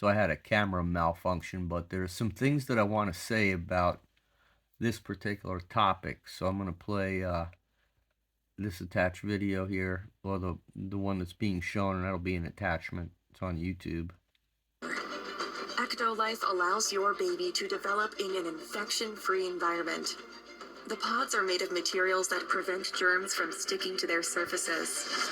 So I had a camera malfunction, but there's some things that I want to say about this particular topic. So I'm going to play this attached video here, or the one that's being shown, and that'll be an attachment. It's on YouTube. EctoLife allows your baby to develop in an infection-free environment. The pods are made of materials that prevent germs from sticking to their surfaces.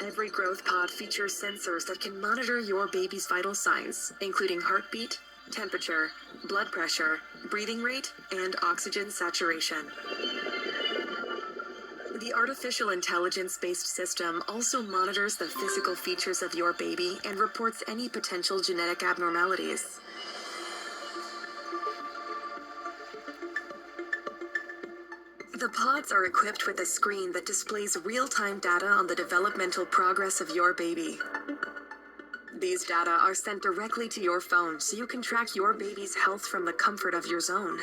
Every growth pod features sensors that can monitor your baby's vital signs, including heartbeat, temperature, blood pressure, breathing rate, and oxygen saturation. The artificial intelligence-based system also monitors the physical features of your baby and reports any potential genetic abnormalities. The pods are equipped with a screen that displays real-time data on the developmental progress of your baby. These data are sent directly to your phone so you can track your baby's health from the comfort of your zone.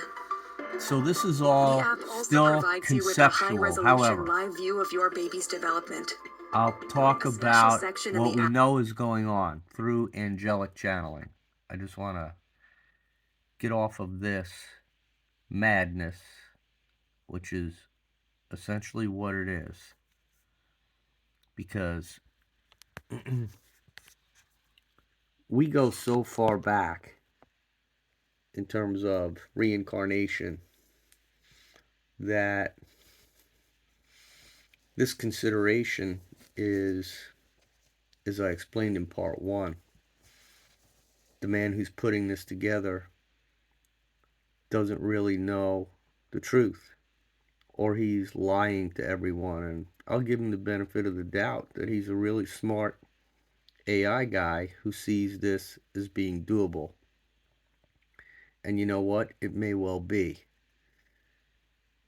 So this is The all app also still provides you with a conceptual. high-resolution However, live view of your baby's development. I'll talk A special about section in what the we app. know is going on through angelic channeling. I just want to get off of this madness, which is essentially what it is. Because we go so far back in terms of reincarnation that this consideration is, as I explained in part one, the man who's putting this together doesn't really know the truth, or he's lying to everyone. And I'll give him the benefit of the doubt that he's a really smart AI guy who sees this as being doable. And you know what? It may well be.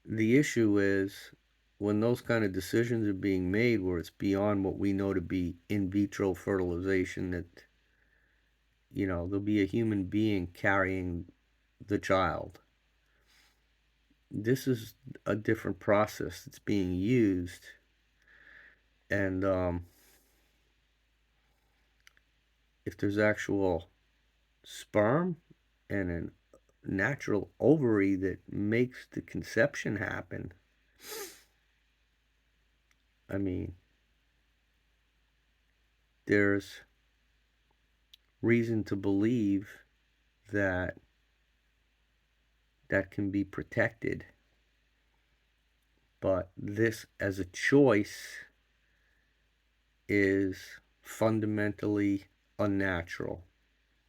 The issue is when those kind of decisions are being made where it's beyond what we know to be in vitro fertilization, that, there'll be a human being carrying the child. This is a different process that's being used. And if there's actual sperm and a natural ovary that makes the conception happen, I mean, there's reason to believe that that can be protected. But this as a choice is fundamentally unnatural.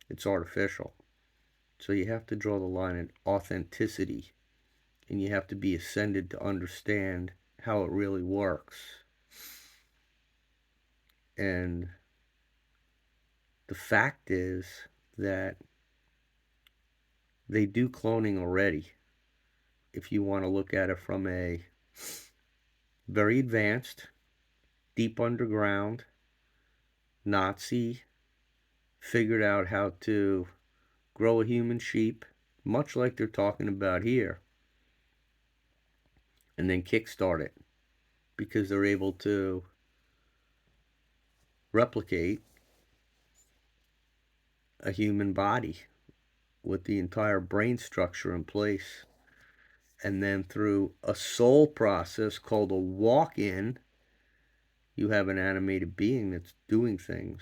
It's artificial. So you have to draw the line at authenticity, and you have to be ascended to understand how it really works. And the fact is that they do cloning already. If you want to look at it from a very advanced, deep underground, Nazi figured out how to grow a human sheep, much like they're talking about here, and then kickstart it because they're able to replicate a human body with the entire brain structure in place. And then through a soul process called a walk-in, you have an animated being that's doing things.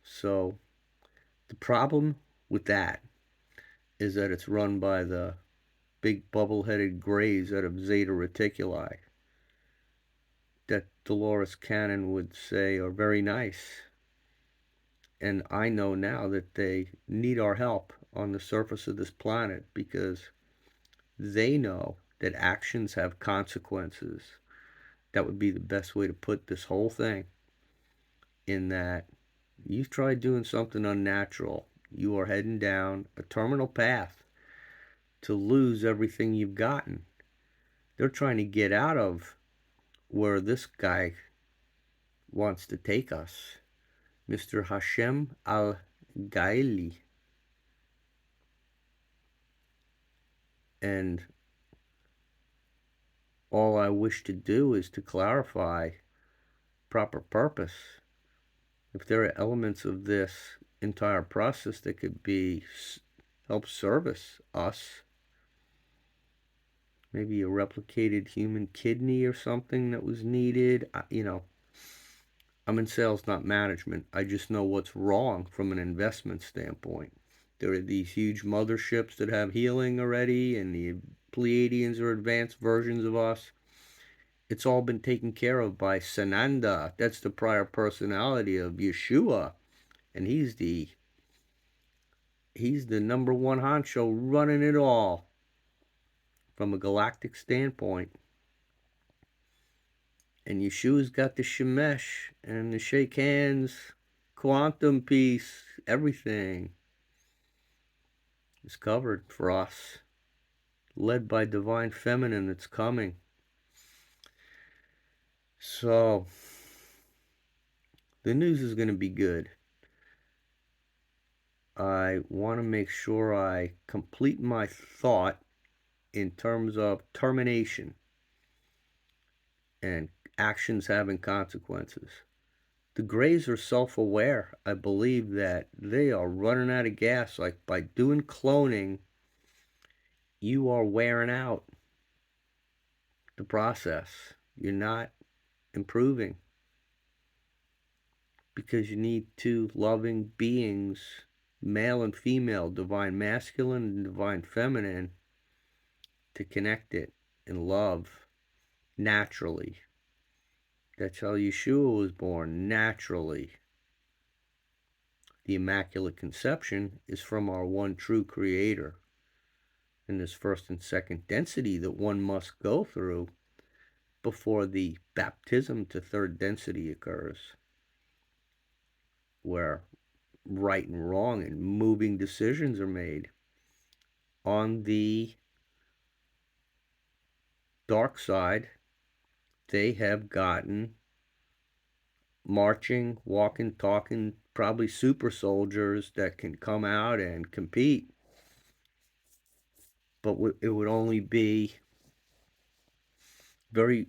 So the problem with that is that it's run by the big bubble-headed grays out of Zeta Reticuli that Dolores Cannon would say are very nice. And I know now that they need our help on the surface of this planet because they know that actions have consequences. That would be the best way to put this whole thing, in that you've tried doing something unnatural. You are heading down a terminal path to lose everything you've gotten. They're trying to get out of where this guy wants to take us, Mr. Hashem al-Gaili. And all I wish to do is to clarify proper purpose, if there are elements of this entire process that could be help service us, maybe a replicated human kidney or something that was needed. I'm in sales, not management. I just know what's wrong from an investment standpoint. There are these huge motherships that have healing already, and the Pleiadians are advanced versions of us. It's all been taken care of by Sananda. That's the prior personality of Yeshua, and he's the number one honcho running it all from a galactic standpoint. And Yeshua's got the shemesh and the shake hands, quantum piece, everything is covered for us, led by divine feminine that's coming. So the news is going to be good. I want to make sure I complete my thought in terms of termination and actions having consequences. The Greys are self-aware. I believe that they are running out of gas. Like, by doing cloning, you are wearing out the process. You're not improving because you need two loving beings, male and female, divine masculine and divine feminine, to connect it in love naturally. That's how Yeshua was born, naturally. The Immaculate Conception is from our one true Creator. And this first and second density that one must go through before the baptism to third density occurs, where right and wrong and moving decisions are made. On the dark side, they have gotten marching, walking, talking, probably super soldiers that can come out and compete. But it would only be very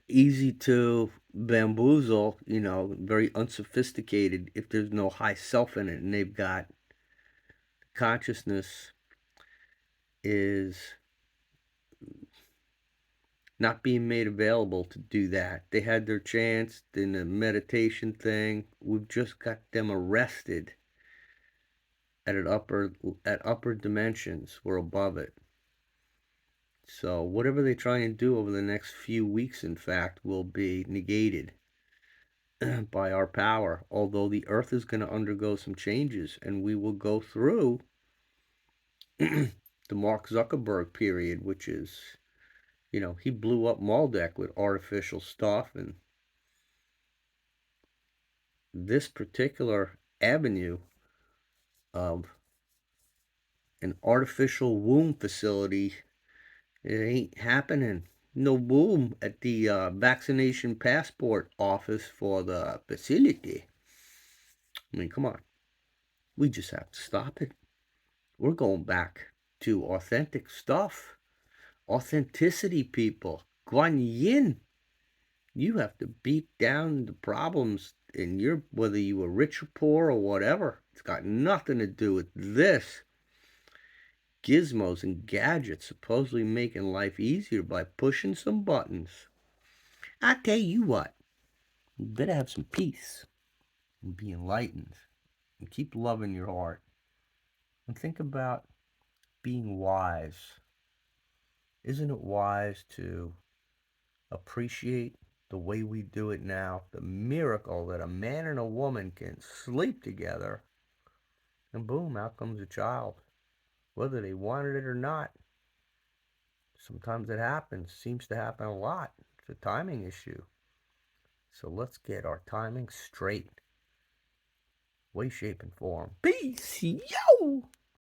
easy to bamboozle, very unsophisticated if there's no high self in it. And they've got consciousness is not being made available to do that. They had their chance in the meditation thing. We've just got them arrested at upper dimensions. We're above it. So whatever they try and do over the next few weeks, in fact, will be negated by our power, although the earth is going to undergo some changes, and we will go through the Mark Zuckerberg period, which is, he blew up Maldek with artificial stuff, and this particular avenue of an artificial womb facility, it ain't happening. No womb at the vaccination passport office for the facility. I mean, come on. We just have to stop it. We're going back to authentic stuff. Authenticity, people. Guan Yin. You have to beat down the problems in whether you were rich or poor or whatever. It's got nothing to do with this. Gizmos and gadgets supposedly making life easier by pushing some buttons. I tell you what, you better have some peace and be enlightened and keep loving your heart. And think about being wise. Isn't it wise to appreciate the way we do it now? The miracle that a man and a woman can sleep together and boom, out comes a child, whether they wanted it or not. Sometimes it happens, seems to happen a lot. It's a timing issue. So let's get our timing straight. Way, shape, and form. Peace, yo!